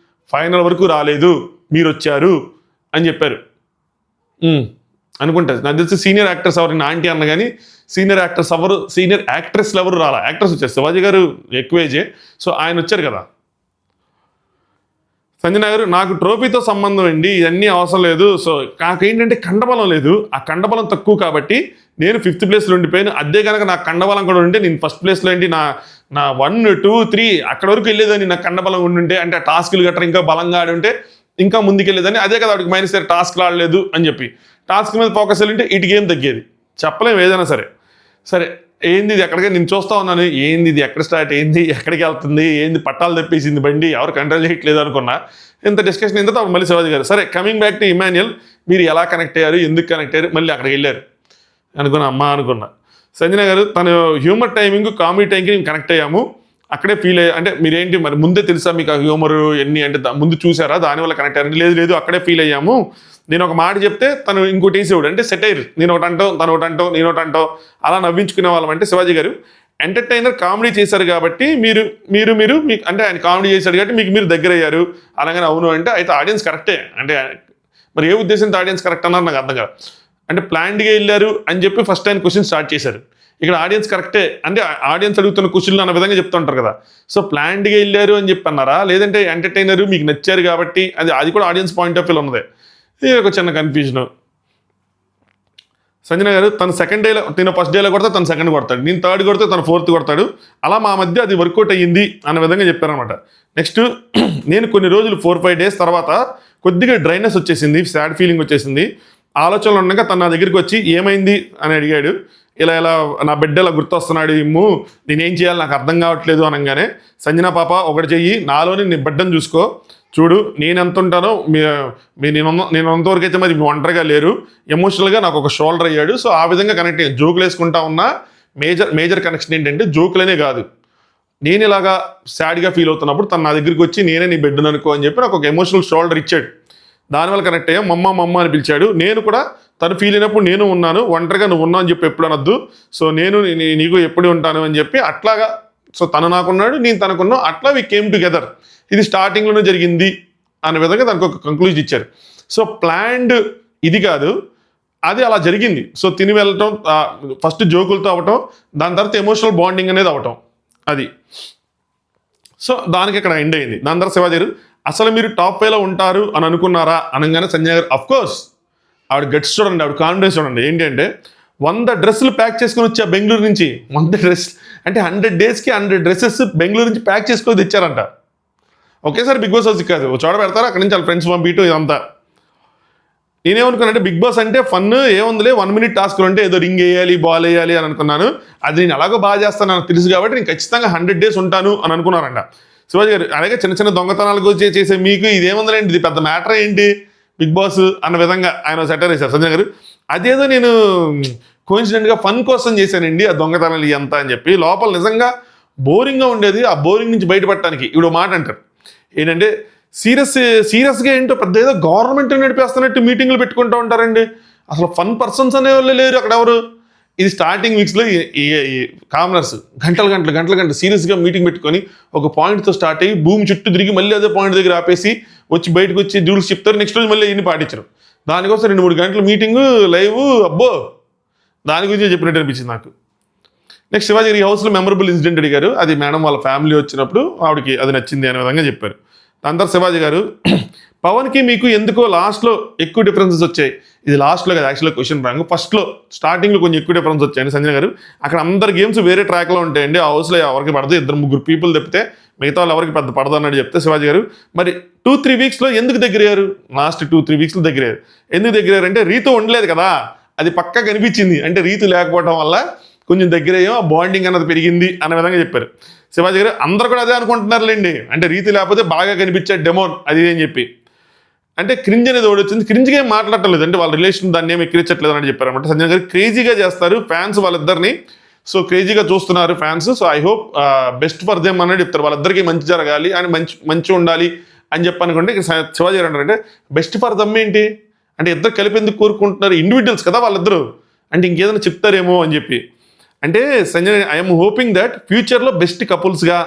ఫైనల్ వరకు రాలేదు, మీరు వచ్చారు అని చెప్పారు అనుకుంటారు. నాకు తెలిసి సీనియర్ యాక్టర్స్ ఎవరు ఆంటీ అన్న కానీ సీనియర్ యాక్ట్రెస్లు ఎవరు రాలా. యాక్టర్స్ వచ్చారు, శివాజీ గారు ఎక్కువ ఏజే, సో ఆయన వచ్చారు కదా. సంజన గారు నాకు ట్రోఫీతో సంబంధం అండి, ఇవన్నీ అవసరం లేదు. సో నాకేంటంటే కండబలం లేదు, ఆ కండబలం తక్కువ కాబట్టి నేను 5th ప్లేస్లో ఉండిపోయాను. అదే కనుక నాకు కండబలం కూడా ఉంటే నేను ఫస్ట్ ప్లేస్లో ఏంటి నా 1, 2, 3 అక్కడ వరకు వెళ్ళేదని నాకు కండబలం ఉండుంటే, అంటే టాస్కులు గట్రా ఇంకా బలంగా ఆడి ఉంటే ఇంకా ముందుకెళ్ళేదని. అదే కదా వాడికి మైనస్ టాస్క్లు ఆడలేదు అని చెప్పి టాస్క్ మీద ఫోకస్ వెళ్ళింటే ఇటు గేమ్ తగ్గేది. చెప్పలేము ఏదైనా సరే. సరే ఏంది ఇది, ఎక్కడికి నేను చూస్తూ ఉన్నాను, ఏంది ఇది, ఎక్కడ స్టార్ట్ అయింది, ఎక్కడికి వెళ్తుంది, ఏంది పట్టాలు తెప్పేసింది బండి, ఎవరు కంట్రోల్ చేయట్లేదు అనుకున్నా. ఇంత డిస్కషన్ ఇంత మళ్ళీ శివాజీ గారు సరే కమింగ్ బ్యాక్ టు ఇమాన్యుయల్, మీరు ఎలా కనెక్ట్ అయ్యారు, ఎందుకు కనెక్ట్ అయ్యారు, మళ్ళీ అక్కడికి వెళ్ళారు అనుకున్నా. సంజన గారు తను హ్యూమర్ టైమింగ్ కామెడీ టైంకి నేను కనెక్ట్ అయ్యాము, అక్కడే ఫీల్ అయ్యా. అంటే మీరేంటి మరి ముందే తెలుసా మీకు ఆ హ్యూమర్ ఎన్ని అంటే ముందు చూసారా దానివల్ల కనెక్ట్ అయ్యారు? లేదు అక్కడే ఫీల్ అయ్యాము. నేను ఒక మాట చెప్తే తను ఇంకోటి వేసేవాడు, అంటే సెటైర్, నేను ఒకటి అంటావు తను ఒకటి అంటావు నేను ఒకటి అంటావు, అలా నవ్వించుకునే వాళ్ళం. అంటే శివాజీ గారు ఎంటర్టైనర్, కామెడీ చేశారు కాబట్టి మీరు మీరు మీరు మీకు అంటే ఆయన కామెడీ చేశాడు కాబట్టి మీకు మీరు దగ్గర అయ్యారు అనగానే అవును అంటే అయితే ఆడియన్స్ కరెక్టే అంటే మరి ఏ ఉద్దేశంతో ఆడియన్స్ కరెక్ట్ అన్నారు నాకు అర్థం కాదు. అంటే ప్లాన్డ్గా వెళ్ళారు అని చెప్పి ఫస్ట్ ఆయన క్వశ్చన్ స్టార్ట్ చేశారు. ఇక్కడ ఆడియన్స్ కరెక్టే అంటే ఆడియన్స్ అడుగుతున్న క్వశ్చన్లు అన్న విధంగా చెప్తుంటారు కదా. సో ప్లాన్డ్గా వెళ్ళారు అని చెప్పి అన్నారా, లేదంటే ఎంటర్టైనర్ మీకు నచ్చారు కాబట్టి అది కూడా ఆడియన్స్ పాయింట్ ఆఫ్ వ్యూ ఉన్నదే. ఇది ఒక చిన్న కన్ఫ్యూజన్. సంజన గారు తను సెకండ్ డేలో, నేను ఫస్ట్ డేలో కొడతా తను సెకండ్ కొడతాడు, నేను థర్డ్ కొడితే తను ఫోర్త్ కొడతాడు, అలా మా మధ్య అది వర్కౌట్ అయ్యింది అన్న విధంగా చెప్పారనమాట. నెక్స్ట్ నేను కొన్ని రోజులు 4-5 డేస్ తర్వాత కొద్దిగా డ్రైనెస్ వచ్చేసింది, సాడ్ ఫీలింగ్ వచ్చేసింది. ఆలోచనలు ఉండగా తను నా దగ్గరికి వచ్చి ఏమైంది అని అడిగాడు. ఇలా నా బిడ్డ ఇలా గుర్తొస్తున్నాడు ఇమ్ము, నేనేం చేయాలి నాకు అర్థం కావట్లేదు అనగానే, సంజన పాప ఒకటి చెయ్యి, నాలోని నీ బిడ్డను చూసుకో, చూడు నేను ఎంత ఉంటానో నేను అంతవరకు అయితే మరి ఒంటరిగా లేరు, ఎమోషనల్గా నాకు ఒక షోల్డర్ అయ్యాడు. సో ఆ విధంగా కనెక్ట్ అయ్యాను. జోకులు వేసుకుంటా ఉన్నా మేజర్ కనెక్షన్ ఏంటంటే జోకులనే కాదు, నేను ఇలాగా సాడ్గా ఫీల్ అవుతున్నప్పుడు తను నా దగ్గరికి వచ్చి నేనే నీ బిడ్డను అనుకో అని చెప్పి నాకు ఒక ఎమోషనల్ షోల్డర్ ఇచ్చాడు. దానివల్ల కనెక్ట్ అయ్యాం. మమ్మ అని పిలిచాడు. నేను కూడా తను ఫీల్ అయినప్పుడు నేను ఉన్నాను, ఒంటరిగా నువ్వు ఉన్నావు అని చెప్పి ఎప్పుడు అనొద్దు, సో నేను నీకు ఎప్పుడు ఉంటాను అని చెప్పి అట్లాగా. సో తను నాకున్నాడు, నేను తనకున్నాను, అట్లా వి కేమ్ టుగెదర్. ఇది స్టార్టింగ్లోనే జరిగింది అనే విధంగా దానికి ఒక కంక్లూజన్ ఇచ్చారు. సో ప్లాన్డ్ ఇది కాదు, అది అలా జరిగింది. సో తిని వెళ్ళటం, ఫస్ట్ జోకులతో అవ్వటం, దాని తర్వాత ఎమోషనల్ బాండింగ్ అనేది అవ్వటం, అది. సో దానికి ఇక్కడ ఎండ్ అయింది. దాని తర్వాత శివాజీ గారు అసలు మీరు టాప్ 5లో ఉంటారు అని అనుకున్నారా అనగానే సంజయ్ గారు అఫ్కోర్స్, ఆవిడ గట్స్ చూడండి, ఆవిడ కాన్ఫిడెన్స్ చూడండి. ఏంటంటే 100 డ్రెస్సులు ప్యాక్ చేసుకొని వచ్చా బెంగళూరు నుంచి. 100 డ్రెస్ అంటే 100 డేస్కి 100 డ్రెస్సెస్ బెంగళూరు నుంచి ప్యాక్ చేసుకొని తెచ్చారంట. ఒకేసారి బిగ్ బాస్ హౌస్ కాదు, చోట పెడతారు, అక్కడి నుంచి వాళ్ళ ఫ్రెండ్స్ పంపించడం ఇదంతా. నేనేమనుకున్నానంటే బిగ్ బాస్ అంటే ఫన్ ఏముందిలే, 1 minute టాస్క్ అంటే ఏదో రింగ్ వేయాలి, బాల్ వేయాలి అని అనుకున్నాను. అది నేను అలాగో బాగా చేస్తాను నాకు తెలుసు కాబట్టి నేను ఖచ్చితంగా 100 days ఉంటాను అని అనుకున్నారంట శివాజీ గారు. అలాగే చిన్న చిన్న దొంగతనాలకు చేసే మీకు ఇదేముందండి, ఇది పెద్ద మ్యాటర్ ఏంటి బిగ్ బాస్ అన్న విధంగా ఆయన సెటర్ వేశారు సంజయ్ గారు. అదేదో నేను కోయిన్సిడెంట్గా ఫన్ కోసం చేశానండి ఆ దొంగతనాలు ఎంత అని చెప్పి. లోపల నిజంగా బోరింగ్గా ఉండేది. ఆ బోరింగ్ నుంచి బయటపడటానికి ఇప్పుడు మాట అంటారు ఏంటంటే సీరియస్గా ఏంటో పెద్ద ఏదో గవర్నమెంట్ నడిపేస్తున్నట్టు మీటింగ్లు పెట్టుకుంటూ ఉంటారండి. అసలు ఫన్ పర్సన్స్ అనే వాళ్ళు లేరు అక్కడ ఎవరు. ఇది స్టార్టింగ్ వీక్స్లో ఈ కామనర్స్ గంటలు సీరియస్గా మీటింగ్ పెట్టుకొని ఒక పాయింట్తో స్టార్ట్ అయ్యి భూమి చుట్టూ తిరిగి మళ్ళీ అదే పాయింట్ దగ్గర ఆపేసి వచ్చి బయటకు వచ్చి రూల్స్ చెప్తారు, నెక్స్ట్ రోజు మళ్ళీ ఇన్ని పాటించరు. దానికోసం 2-3 గంటల మీటింగు లైవ్, అబ్బో దాని గురించి చెప్పినట్టు అనిపించింది నాకు. నెక్స్ట్ శివాజీ గారి హౌస్లో మెమరబుల్ ఇన్సిడెంట్ అడిగారు. అది మేడం వాళ్ళ ఫ్యామిలీ వచ్చినప్పుడు ఆవిడకి అది నచ్చింది అనే విధంగా చెప్పారు. దాని తర్వాత శివాజీ గారు పవన్కి మీకు ఎందుకో లాస్ట్లో ఎక్కువ డిఫరెన్సెస్ వచ్చాయి. ఇది లాస్ట్లో కదా యాక్చువల్గా క్వశ్చన్ రాంగ్, ఫస్ట్లో స్టార్టింగ్లో కొంచెం ఎక్కువ డిఫరెన్స్ వచ్చాయండి సంజయ్ గారు. అక్కడ అందరు గేమ్స్ వేరే ట్రాక్లో ఉంటాయండి, ఆ హౌస్లో ఎవరికి పడదు, 2-3 పీపుల్ తప్పితే మిగతా వాళ్ళు ఎవరికి పెద్ద పడదు అన్నట్టు చెప్తే శివాజీ గారు మరి 2-3 వీక్స్లో ఎందుకు దగ్గరయ్యారు, లాస్ట్ 2-3 వీక్స్లో దగ్గరయ్యారు. ఎందుకు దగ్గరయ్యారు అంటే రీతు ఉండలేదు కదా, అది పక్కా కనిపించింది. అంటే రీతు లేకపోవడం వల్ల కొంచెం దగ్గరయ్యాం, బాండింగ్ అన్నది పెరిగింది అనే విధంగా చెప్పారు శివాజీ గారు. అందరు కూడా అదే అనుకుంటున్నారులేండి, అంటే రీతి లేకపోతే బాగా కనిపించే డెమోన్ అది అని చెప్పి. అంటే క్రింజ్ అనేది ఒకటి వచ్చింది, క్రింజ్గా ఏం మాట్లాడటం అంటే వాళ్ళ రిలేషన్ దాన్ని ఏమి ఎక్కిరించట్లేదు అని చెప్పారు అనమాట. సంజయ్ గారు క్రేజీగా చేస్తారు ఫ్యాన్స్ వాళ్ళిద్దరిని, సో క్రేజీగా చూస్తున్నారు fans. So I hope best for them అన్నట్టు చెప్తారు, వాళ్ళిద్దరికి మంచి జరగాలి అని మంచి ఉండాలి అని చెప్పి అనుకుంటే శివాజీ గారు అంటారంటే బెస్ట్ ఫర్ దమ్ ఏంటి అంటే ఇద్దరు కలిపి ఎందుకు కోరుకుంటున్నారు, ఇండివిజువల్స్ కదా వాళ్ళిద్దరు, అంటే ఇంకేదైనా చెప్తారేమో అని చెప్పి. అంటే సంజయ్ ఐఎమ్ హోపింగ్ దట్ ఫ్యూచర్లో బెస్ట్ కపుల్స్గా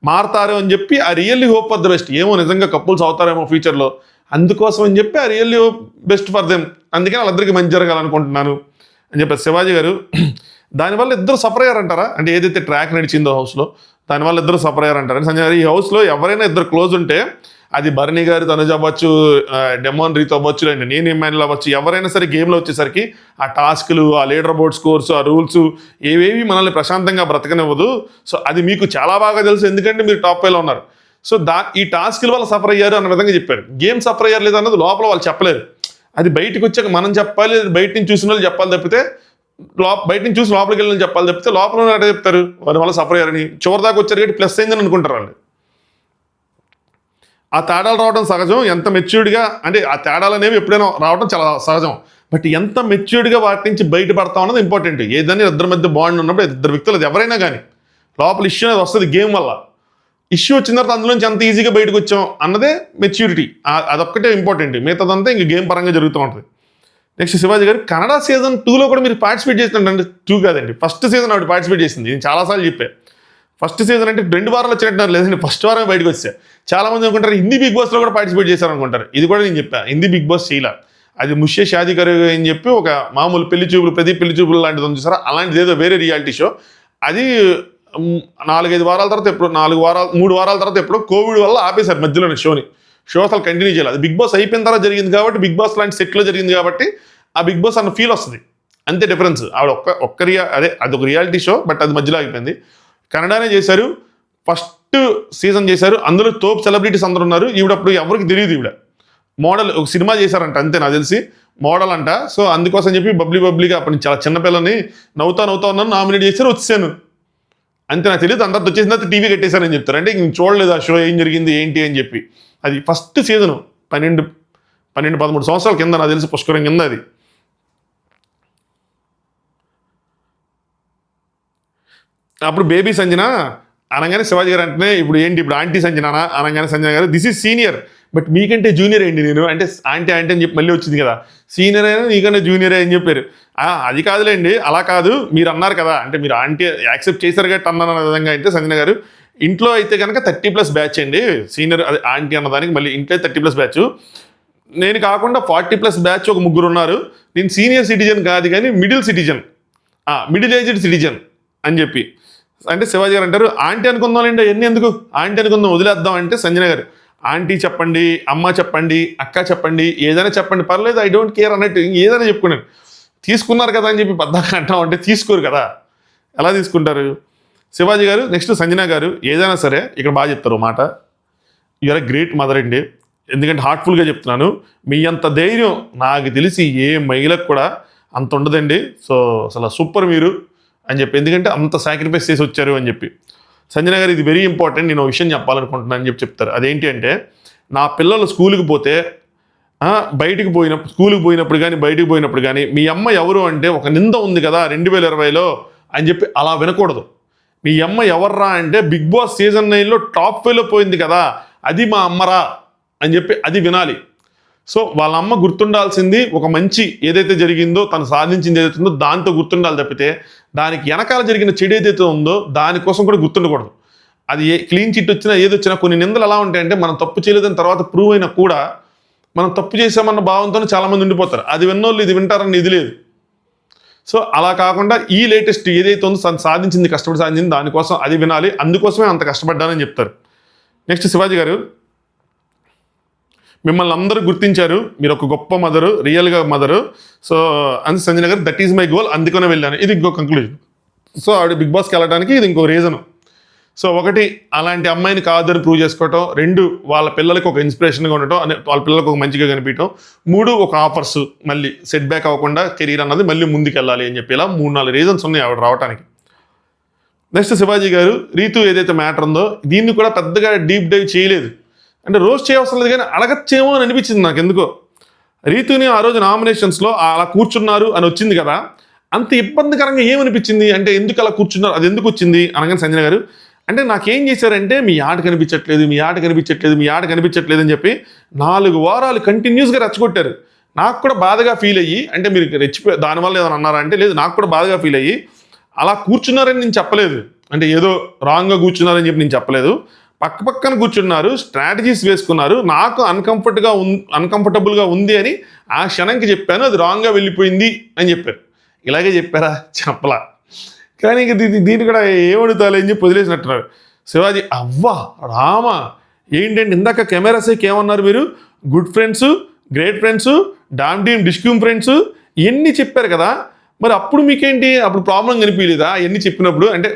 మారతారు అని చెప్పి I really hope for the best. ఏమో నిజంగా కపుల్స్ అవుతారేమో ఫ్యూచర్లో, అందుకోసం అని చెప్పి I really hope best for them, అందుకని వాళ్ళిద్దరికి మంచి జరగాలనుకుంటున్నాను అని చెప్పారు శివాజీ గారు. దానివల్ల ఇద్దరు సఫర్ అయ్యారంటారా, అంటే ఏదైతే ట్రాక్ నడిచిందో హౌస్లో దానివల్ల ఇద్దరు సఫర్ అయ్యారంటారా సంజయ్ గారు. ఈ హౌస్లో ఎవరైనా ఇద్దరు క్లోజ్ ఉంటే అది భరణి గారు తనుజ అవ్వచ్చు, డెమోన్ రీత్ అవ్వచ్చు, అండి నేను ఎమ్మెల్యే అవ్వచ్చు, ఎవరైనా సరే గేమ్లో వచ్చేసరికి ఆ టాస్క్లు, ఆ లీడర్ బోర్డ్ స్కోర్స్, ఆ రూల్స్ ఏవేవి మనల్ని ప్రశాంతంగా బ్రతకనివ్వదు. సో అది మీకు చాలా బాగా తెలుసు, ఎందుకంటే మీరు టాప్ 5లో ఉన్నారు. సో ఈ టాస్క్ల వల్ల సఫర్ అయ్యారు అన్న విధంగా చెప్పారు. గేమ్ సఫర్ అయ్యారు లేదా అన్నది లోపల వాళ్ళు చెప్పలేరు, అది బయటకు వచ్చాక మనం చెప్పాలి, బయట నుంచి చూసిన వాళ్ళు చెప్పాలి తప్పితే బయట నుంచి చూసి లోపలికి వెళ్ళి చెప్పాలి తప్పితే లోపల అటే చెప్తారు వారి వల్ల సఫర్ అయ్యారని. చివరి దాకా వచ్చారు కాబట్టి ప్లస్ అయిందని అనుకుంటారు వాళ్ళు. ఆ తేడాలు రావడం సహజం, ఎంత మెచ్యూర్డ్గా అంటే ఆ తేడాలు అనేవి ఎప్పుడైనా రావడం చాలా సహజం, బట్ ఎంత మెచ్యూర్డ్గా వాటి నుంచి బయటపడతాం అన్నది ఇంపార్టెంట్. ఏదైనా ఇద్దరి మధ్య బాండ్ ఉన్నప్పుడు ఇద్దరు వ్యక్తులు అది ఎవరైనా కానీ లోపల ఇష్యూ అనేది వస్తుంది గేమ్ వల్ల. ఇష్యూ వచ్చిన తర్వాత అందులోంచి ఎంత ఈజీగా బయటకు వచ్చాం అన్నదే మెచ్యూరిటీ. అదొక్కటే ఇంపార్టెంట్, మిగతాదంతా ఇంక గేమ్ పరంగా జరుగుతూ ఉంటుంది. నెక్స్ట్ శివాజీ గారు కన్నడ సీజన్ 2లో కూడా మీరు పార్టిసిపేట్ చేసినట్టు 2 కాదండి, ఫస్ట్ సీజన్ ఆవిడ పార్టిసిపేట్ చేసింది. నేను చాలాసార్లు చెప్పా, ఫస్ట్ సీజన్ అంటే 2 వారాలు వచ్చినట్టున్నారు, లేదండి ఫస్ట్ వారం బయటకు వచ్చా. చాలా మంది అనుకుంటారు హిందీ బిగ్ బాస్లో కూడా పార్టిసిపేట్ చేశారు అనుకుంటారు. ఇది కూడా నేను చెప్పా, హిందీ బిగ్ బాస్ చేయలే, అది ముష్య షాదీ కరు అని చెప్పి ఒక మామూలు పెళ్లి చూపులు, ప్రదీప్ పెళ్లి చూపులు లాంటిది ఉంది చూసారా, అలాంటిది ఏదో వేరే రియాలిటీ షో. అది 4-5 వారాల తర్వాత ఎప్పుడు 3 వారాల తర్వాత ఎప్పుడో కోవిడ్ వల్ల ఆపేశారు మధ్యలోనే షో అసలు కంటిన్యూ చేయాలి. అది బిగ్ బాస్ అయిపోయిన తర్వాత జరిగింది కాబట్టి, బిగ్ బాస్ లాంటి సెట్లో జరిగింది కాబట్టి ఆ బిగ్ బాస్ అన్న ఫీల్ వస్తుంది, అంతే డిఫరెన్స్. ఆవిడ అదొక రియాలిటీ షో, బట్ అది మధ్యలో ఆగిపోయింది. కన్నడనే చేశారు, ఫస్ట్ సీజన్ చేశారు, అందులో తోపు సెలబ్రిటీస్ అందరూ ఉన్నారు. ఈవిడప్పుడు ఎవరికి తెలియదు, ఈవిడ మోడల్ ఒక సినిమా చేశారంట అంతే నాకు తెలిసి, మోడల్ అంట. సో అందుకోసం చెప్పి బబ్లీగా అప్పుడు చాలా చిన్నపిల్లని నవ్వుతా ఉన్నాను, నామినేట్ చేశారు, వచ్చాను అంతే. నాకు తెలియదు, అందరితో వచ్చేసిన తర్వాత టీవీ కట్టేశారని చెప్తారు. అంటే ఇంక చూడలేదు ఆ షో ఏం జరిగింది ఏంటి అని చెప్పి. అది ఫస్ట్ సీజను 12-13 సంవత్సరాల కింద నాకు తెలిసి, పుష్కరం కింద అది. అప్పుడు బేబీ సంజన అనగానే శివాజీ గారు అంటేనే ఇప్పుడు ఆంటీ సంజన అనగానే సంజన గారు దిస్ ఈజ్ సీనియర్, బట్ మీకంటే జూనియర్ ఏంటి నేను అంటే ఆంటీ అని చెప్పి మళ్ళీ వచ్చింది కదా, సీనియర్ అయినా నీకంటే జూనియరే అని చెప్పారు. అది కాదులేండి, అలా కాదు మీరు అన్నారు కదా, అంటే మీరు ఆంటీ యాక్సెప్ట్ చేశారు కాబట్టి అన్న విధంగా అయితే సంజన గారు, ఇంట్లో అయితే కనుక 30+ బ్యాచ్ అండి, సీనియర్ అదే ఆంటీ అన్నదానికి మళ్ళీ ఇంట్లో 30+ బ్యాచ్, నేను కాకుండా 40+ బ్యాచ్ ఒక 3 ఉన్నారు. నేను సీనియర్ సిటిజన్ కాదు కానీ మిడిల్ ఏజ్డ్ సిటిజన్ అని చెప్పి. అంటే శివాజీ గారు అంటారు ఆంటీ అనుకుందాంలేండి, అవన్నీ ఎందుకు ఆంటీ అనుకుందాం, వదిలేద్దాం. అంటే సంజన గారు ఆంటీ చెప్పండి, అమ్మ చెప్పండి, అక్క చెప్పండి, ఏదైనా చెప్పండి పర్లేదు, ఐ డోంట్ కేర్ అన్నట్టు ఏదైనా చెప్పుకున్నాను. తీసుకున్నారు కదా అని చెప్పి పద్దాక అంటాం అంటే తీసుకోరు కదా, ఎలా తీసుకుంటారు? శివాజీ గారు నెక్స్ట్ సంజన గారు ఏదైనా సరే ఇక్కడ బాగా చెప్తారు మాట, యూఆర్ ఎ గ్రేట్ మదర్ అండి. ఎందుకంటే హార్ట్ఫుల్గా చెప్తున్నాను, మీ అంత ధైర్యం నాకు తెలిసి ఏ మహిళకు కూడా అంత ఉండదండి. సో అసలు సూపర్ మీరు అని చెప్పి, ఎందుకంటే అంత సాక్రిఫైస్ చేసి వచ్చారు అని చెప్పి. సంజన గారు ఇది వెరీ ఇంపార్టెంట్, నేను ఒక విషయం చెప్పాలనుకుంటున్నాను అని చెప్పి చెప్తారు. అదేంటి అంటే, నా పిల్లలు స్కూల్కి పోతే స్కూల్కి పోయినప్పుడు కానీ బయటికి పోయినప్పుడు కానీ మీ అమ్మ ఎవరు అంటే ఒక నింద ఉంది కదా 2020లో అని చెప్పి అలా వినకూడదు. మీ అమ్మ ఎవర్రా అంటే బిగ్ బాస్ సీజన్ 9లో టాప్ 5లో పోయింది కదా, అది మా అమ్మరా అని చెప్పి అది వినాలి. సో వాళ్ళ అమ్మ గుర్తుండాల్సింది ఒక మంచి ఏదైతే జరిగిందో, తను సాధించింది ఏదైతే ఉందో దాంతో గుర్తుండాలి తప్పితే, దానికి వెనకాల జరిగిన చెడు ఏదైతే ఉందో దానికోసం కూడా గుర్తుండకూడదు. అది క్లీన్ చిట్ వచ్చినా ఏదొచ్చినా కొన్ని నిందలు ఎలా ఉంటాయంటే, మనం తప్పు చేయలేదని తర్వాత ప్రూవ్ అయినా కూడా మనం తప్పు చేసామన్న భావంతోనే చాలామంది ఉండిపోతారు. అది విన్నోళ్ళు ఇది వింటారని ఇది లేదు. సో అలా కాకుండా ఈ లేటెస్ట్ ఏదైతే ఉందో తను సాధించింది, కష్టపడి సాధించింది, దానికోసం అది వినాలి, అందుకోసమే అంత కష్టపడ్డానని చెప్తారు. నెక్స్ట్ శివాజీ గారు, మిమ్మల్ని అందరూ గుర్తించారు, మీరు ఒక గొప్ప మదరు, రియల్గా మదరు. సో అందు సంజన గారు దట్ ఈజ్ మై గోల్, అందుకనే వెళ్ళాను. ఇది ఇంకో కంక్లూజన్. సో ఆవిడ బిగ్ బాస్కి వెళ్ళడానికి ఇది ఇంకో రీజను. సో ఒకటి అలాంటి అమ్మాయిని కాదని ప్రూవ్ చేసుకోవటం, 2 వాళ్ళ పిల్లలకు ఒక ఇన్స్పిరేషన్గా ఉండటం, వాళ్ళ పిల్లలకు ఒక మంచిగా కనిపించడం, 3 ఒక ఆఫర్స్ మళ్ళీ సెట్ బ్యాక్ అవ్వకుండా కెరీర్ అన్నది మళ్ళీ ముందుకు వెళ్ళాలి అని చెప్పి, ఇలా 3-4 రీజన్స్ ఉన్నాయి ఆవిడ రావడానికి. నెక్స్ట్ శివాజీ గారు రీతు ఏదైతే మ్యాటర్ ఉందో దీన్ని కూడా పెద్దగా డీప్ డైవ్ చేయలేదు, అంటే రోస్ట్ చేయవసరం లేదు కానీ అడగచ్చేమో అని అనిపించింది నాకు ఎందుకో. రీతుని ఆ రోజు నామినేషన్స్లో అలా కూర్చున్నారు అని వచ్చింది కదా, అంత ఇబ్బందికరంగా ఏమనిపించింది అంటే, ఎందుకు అలా కూర్చున్నారు, అది ఎందుకు వచ్చింది అనగానే సంజన గారు అంటే నాకేం చేశారంటే మీ ఆట కనిపించట్లేదు అని చెప్పి 4 వారాలు కంటిన్యూస్గా రెచ్చగొట్టారు. నాకు కూడా బాధగా ఫీల్ అయ్యి, అంటే మీరు దానివల్ల ఏదైనా అన్నారా అంటే లేదు, నాకు కూడా బాధగా ఫీల్ అయ్యి అలా కూర్చున్నారని నేను చెప్పలేదు, అంటే ఏదో రాంగ్గా కూర్చున్నారని చెప్పి నేను చెప్పలేదు. పక్కన కూర్చున్నారు, స్ట్రాటజీస్ వేసుకున్నారు, నాకు అన్కంఫర్టబుల్గా ఉంది అని ఆ క్షణంకి చెప్పాను, అది రాంగ్గా వెళ్ళిపోయింది అని చెప్పారు. ఇలాగే చెప్పారా? చెప్పలా. కానీ ఇంక దీన్ని కూడా ఏమడుగుతాలి అని చెప్పి వదిలేసినట్టున్నారు. శివాజీ అవ్వా రామా ఏంటంటే ఇందాక కెమెరా సేక్ ఏమన్నారు మీరు, గుడ్ ఫ్రెండ్స్, గ్రేట్ ఫ్రెండ్స్, డామ్ టీమ్ డిస్క్యూమ్ ఫ్రెండ్స్ ఇవన్నీ చెప్పారు కదా, మరి అప్పుడు మీకేంటి, అప్పుడు ప్రాబ్లం కనిపించలేదా ఇవన్నీ చెప్పినప్పుడు, అంటే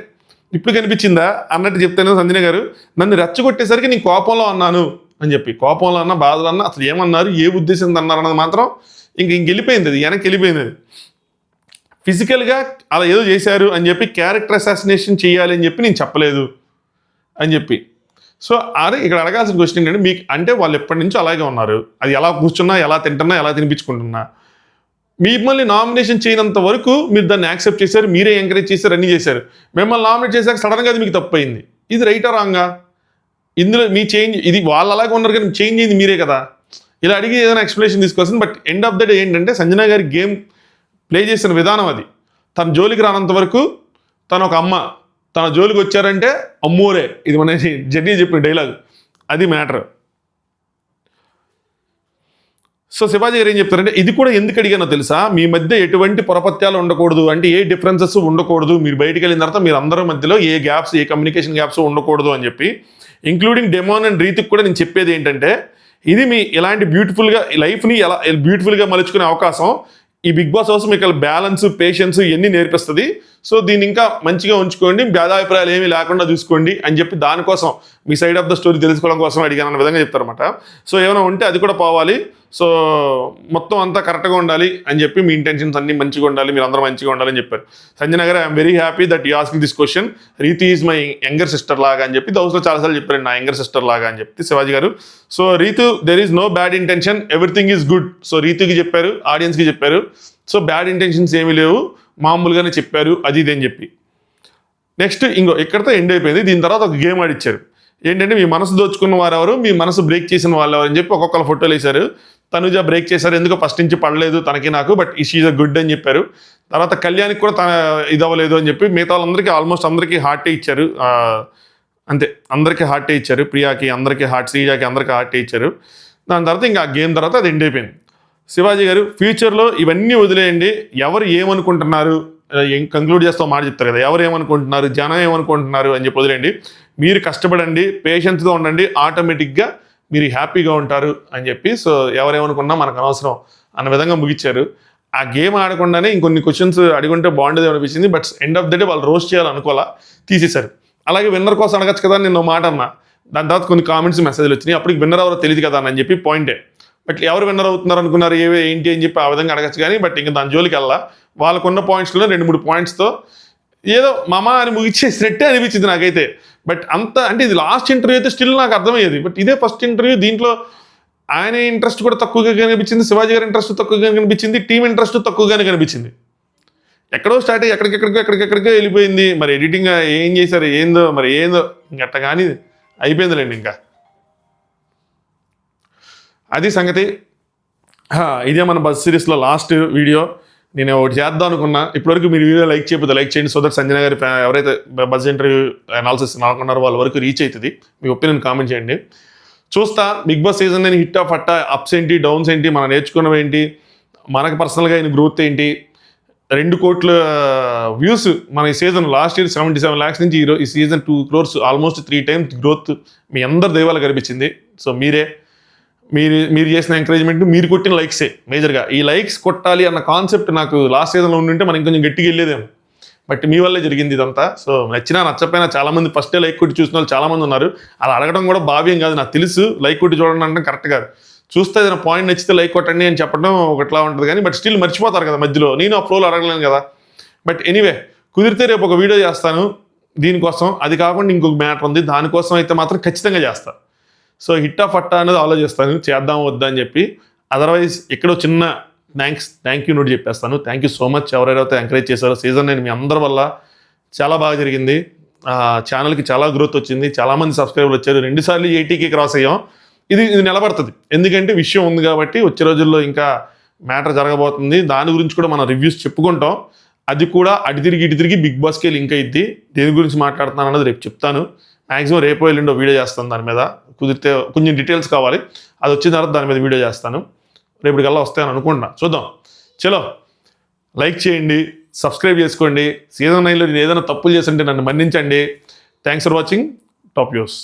ఇప్పుడు కనిపించిందా అన్నట్టు చెప్తాను. సంజన గారు నన్ను రెచ్చగొట్టేసరికి నేను కోపంలో అన్నాను అని చెప్పి, కోపంలో అన్నా బాధలో అన్నా అసలు ఏమన్నారు, ఏ ఉద్దేశంతో అన్నారు అన్నది మాత్రం వెళ్ళిపోయింది, అది వెనక్కి వెళ్ళిపోయింది. అది ఫిజికల్గా అలా ఏదో చేశారు అని చెప్పి క్యారెక్టర్ అసాసినేషన్ చేయాలి అని చెప్పి నేను చెప్పలేదు అని చెప్పి. సో అదే ఇక్కడ అడగాల్సిన క్వశ్చన్ ఏంటంటే, మీకు అంటే వాళ్ళు ఎప్పటి నుంచో అలాగే ఉన్నారు, అది ఎలా కూర్చున్నా, ఎలా తింటున్నా, ఎలా తినిపించుకుంటున్నా, మిమ్మల్ని నామినేషన్ చేయనంత వరకు మీరు దాన్ని యాక్సెప్ట్ చేశారు, మీరే ఎంకరేజ్ చేశారు, అన్నీ చేశారు. మిమ్మల్ని నామినేట్ చేశాక సడన్గా అది మీకు తప్పయింది. ఇది రైటా రాంగా? ఇందులో మీ చేంజ్ ఇది వాళ్ళు అలాగే ఉన్నారు కానీ చేంజ్ అయింది మీరే కదా, ఇలా అడిగి ఏదైనా ఎక్స్ప్లెనేషన్ తీసుకోవాల్సింది. But end of the day ఏంటంటే సంజన గారి గేమ్ ప్లే చేసిన విధానం అది. తన జోలికి రానంత వరకు తను ఒక అమ్మ, తన జోలికి వచ్చారంటే అమ్మోరే, ఇది మన జడ్జి చెప్పిన డైలాగ్, అది మ్యాటర్. సో శివాజీ గారు ఏం చెప్తారంటే, ఇది కూడా ఎందుకు అడిగానో తెలుసా, మీ మధ్య ఎటువంటి పొరపత్యాలు ఉండకూడదు, అంటే ఏ డిఫరెన్సెస్ ఉండకూడదు, మీరు బయటికి వెళ్ళిన తర్వాత మీరు అందరి మధ్యలో ఏ గ్యాప్స్, ఏ కమ్యూనికేషన్ గ్యాప్స్ ఉండకూడదు అని చెప్పి, ఇంక్లూడింగ్ డెమోన్ అండ్ రీతికి కూడా నేను చెప్పేది ఏంటంటే, ఇది మీ ఇలాంటి బ్యూటిఫుల్గా లైఫ్ని ఎలా బ్యూటిఫుల్గా మలుచుకునే అవకాశం ఈ బిగ్ బాస్ హౌస్ మీకు బ్యాలెన్స్, పేషెన్స్ ఇవన్నీ నేర్పిస్తుంది. సో దీన్ని ఇంకా మంచిగా ఉంచుకోండి, భేదాభిప్రాయాలు ఏమీ లేకుండా చూసుకోండి అని చెప్పి దానికోసం మీ సైడ్ ఆఫ్ ద స్టోరీ తెలుసుకోవడం కోసం అడిగాను అన్న విధంగా చెప్తారన్నమాట. సో ఏమైనా ఉంటే అది కూడా పోవాలి, సో మొత్తం అంతా కరెక్ట్గా ఉండాలి అని చెప్పి, మీ ఇంటెన్షన్స్ అన్ని మంచిగా ఉండాలి, మీరు అందరూ మంచిగా ఉండాలని చెప్పారు. సంజన గారు, I'm very happy that you asking this question. రీతి ఈజ్ మై యంగర్ సిస్టర్ లాగా అని చెప్పి హౌస్లో చాలాసార్లు చెప్పారు, నా యంగర్ సిస్టర్ లాగా అని చెప్పి Shivaji garu. So Rithu, there is no bad intention, everything is good. So రీతుకి చెప్పారు, ఆడియన్స్కి చెప్పారు, సో బ్యాడ్ ఇంటెన్షన్స్ ఏమీ లేవు, మామూలుగానే చెప్పారు అది ఇది అని చెప్పి. నెక్స్ట్ ఇక్కడతో ఎండ్ అయిపోయింది. దీని తర్వాత ఒక గేమ్ ఆడిచ్చారు. ఏంటంటే, మీ మనసు దోచుకున్న వారెవరు, మీ మనసు బ్రేక్ చేసిన వాళ్ళు ఎవరు అని చెప్పి ఒక్కొక్కరు ఫోటోలు వేశారు. తనుజ బ్రేక్ చేశారు, ఎందుకో ఫస్ట్ నుంచి పడలేదు తనకి నాకు, బట్ షీఈ్ అ గుడ్ అని చెప్పారు. తర్వాత కళ్యాణ్కి కూడా తన ఇది అవ్వలేదు అని చెప్పి, మిగతా వాళ్ళందరికీ ఆల్మోస్ట్ అందరికీ హార్టే ఇచ్చారు. అంతే, అందరికీ హార్టే ఇచ్చారు. ప్రియాకి అందరికీ హార్ట్, శ్రీజాకి అందరికీ హార్టే ఇచ్చారు. దాని తర్వాత ఇంకా ఆ గేమ్ తర్వాత అది ఎండ్ అయిపోయింది. శివాజీ గారు, ఫ్యూచర్లో ఇవన్నీ వదిలేయండి, ఎవరు ఏమనుకుంటున్నారు, కంక్లూడ్ చేస్తాం మాట చెప్తారు కదా, ఎవరు ఏమనుకుంటున్నారు, జనం ఏమనుకుంటున్నారు అని చెప్పి వదిలేండి. మీరు కష్టపడండి, పేషెన్స్గా ఉండండి, ఆటోమేటిక్గా మీరు హ్యాపీగా ఉంటారు అని చెప్పి. సో ఎవరేమనుకున్నా మనకు అనవసరం అన్న విధంగా ముగిచ్చారు. ఆ గేమ్ ఆడకుండానే ఇంకొన్ని క్వశ్చన్స్ అడిగుంటే బాగుండేది అనిపించింది. But end of the day వాళ్ళు రోస్ట్ చేయాలనుకోవాలా, తీసేశారు. అలాగే విన్నర్ కోసం అడగచ్చు కదా, నేను మాట అన్నా. దాని తర్వాత కొన్ని కామెంట్స్, మెసేజ్లు వచ్చినాయి. అప్పటికి విన్నర్ ఎవరో తెలియదు కదా అని చెప్పి పాయింటే. బట్ ఎవరు విన్నర్ అవుతున్నారు అనుకున్నారు, ఏంటి అని చెప్పి ఆ విధంగా అడగచ్చు కానీ, బట్ ఇంకా దాని జోలికి వెళ్ళా. వాళ్ళకున్న పాయింట్స్లో 2-3 పాయింట్స్తో ఏదో మామా అని ముగిచ్చేసినట్టే అనిపించింది నాకైతే. బట్ అంత అంటే ఇది లాస్ట్ ఇంటర్వ్యూ అయితే స్టిల్ నాకు అర్థమయ్యేది. బట్ ఇదే ఫస్ట్ ఇంటర్వ్యూ, దీంట్లో ఆయన ఇంట్రెస్ట్ కూడా తక్కువగా కనిపించింది, శివాజీ గారి ఇంట్రెస్ట్ తక్కువగా కనిపించింది, టీం ఇంట్రెస్ట్ తక్కువగానే కనిపించింది. ఎక్కడో స్టార్ట్ అయ్యి ఎక్కడికెక్కడికో వెళ్ళిపోయింది. మరి ఎడిటింగ్ ఏం చేశారు, ఏందో ఇంకట్ట కానీ అయిపోయిందిలేండి. ఇంకా అది సంగతి. ఇదే మన బస్ సిరీస్లో లాస్ట్ వీడియో. నేను ఒకటి చేద్దాం అనుకున్నా, ఇప్పటివరకు మీరు వీడియో లైక్ చేయకపోతే లైక్ చేయండి, సో దట్ సంజన గారి ఎవరైతే బస్ ఇంటర్వ్యూ అనాలిసిస్ అనుకున్నారో వాళ్ళ వరకు రీచ్ అవుతుంది. మీ ఒపీనియన్ కామెంట్ చేయండి. చూస్తా బిగ్ బాస్ సీజన్ నేను హిట్ ఆఫ్ అట్టా, అప్స్ ఏంటి, డౌన్స్ ఏంటి, మనం నేర్చుకున్నవి ఏంటి, మనకు పర్సనల్గా అయిన గ్రోత్ ఏంటి. 2 కోట్ల వ్యూస్ మన ఈ సీజన్, లాస్ట్ ఇయర్ 77 lakhs నుంచి ఈ season 2 crores, almost 3 times growth మీ అందరి దైవాలు కనిపించింది. సో మీరు చేసిన ఎంకరేజ్మెంట్, మీరు కొట్టిన లైక్సే మేజర్గా. ఈ లైక్స్ కొట్టాలి అన్న కాన్సెప్ట్ నాకు లాస్ట్ సీజన్లో ఉండింటే మనం ఇంకొంచెం గట్టిగా వెళ్ళేదేమో. బట్ మీ వల్లే జరిగింది ఇదంతా. సో నచ్చినా నచ్చపోయినా చాలామంది ఫస్టే లైక్ కొట్టి చూసిన వాళ్ళు చాలామంది ఉన్నారు. అలా అడగడం కూడా భావ్యం కాదు, నాకు తెలుసు. లైక్ కొట్టి చూడండి అంటే కరెక్ట్ కాదు. చూస్తే ఏదైనా పాయింట్ నచ్చితే లైక్ కొట్టండి అని చెప్పడం ఒకట్లా ఉంటుంది కానీ, బట్ స్టిల్ మర్చిపోతారు కదా మధ్యలో. నేను ఆ ఫ్లోలో అడగలేను కదా. బట్ ఎనీవే, కుదిరితే రేపు ఒక వీడియో చేస్తాను దీనికోసం. అది కాకుండా ఇంకొక మ్యాటర్ ఉంది, దానికోసం అయితే మాత్రం ఖచ్చితంగా చేస్తాను. సో హిట్ ఆఫ్ అట్టా అనేది ఆలోచిస్తాను, చేద్దాం వద్దా అని చెప్పి. అదర్వైజ్ ఎక్కడో చిన్న థ్యాంక్ యూ నోట్ చెప్పేస్తాను. థ్యాంక్ యూ సో మచ్ ఎవరైతే ఎంకరేజ్ చేశారో. సీజన్ నేను మీ అందరి వల్ల చాలా బాగా జరిగింది. ఛానల్కి చాలా గ్రోత్ వచ్చింది, చాలామంది సబ్స్క్రైబర్లు వచ్చారు. 2 సార్లు 80K క్రాస్ అయ్యాం. ఇది నిలబడుతుంది, ఎందుకంటే విషయం ఉంది కాబట్టి. వచ్చే రోజుల్లో ఇంకా మ్యాటర్ జరగబోతుంది, దాని గురించి కూడా మనం రివ్యూస్ చెప్పుకుంటాం. అది కూడా అటు తిరిగి బిగ్ బాస్కే లింక్ అయ్యిద్ది. దేని గురించి మాట్లాడుతున్నాను అన్నది రేపు చెప్తాను. మ్యాక్సిమం రేపు ఎల్లుండో వీడియో చేస్తాను దాని మీద. కుదిరితే కొంచెం డీటెయిల్స్ కావాలి, అది వచ్చిన తర్వాత దాని మీద వీడియో చేస్తాను. రేపటికల్లా వస్తాయని అనుకుంటున్నా, చూద్దాం. చలో, లైక్ చేయండి, సబ్స్క్రైబ్ చేసుకోండి. సీజన్ 9లో నేను ఏదైనా తప్పులు చేస్తుంటే నన్ను మన్నించండి. Thanks for watching. Top news.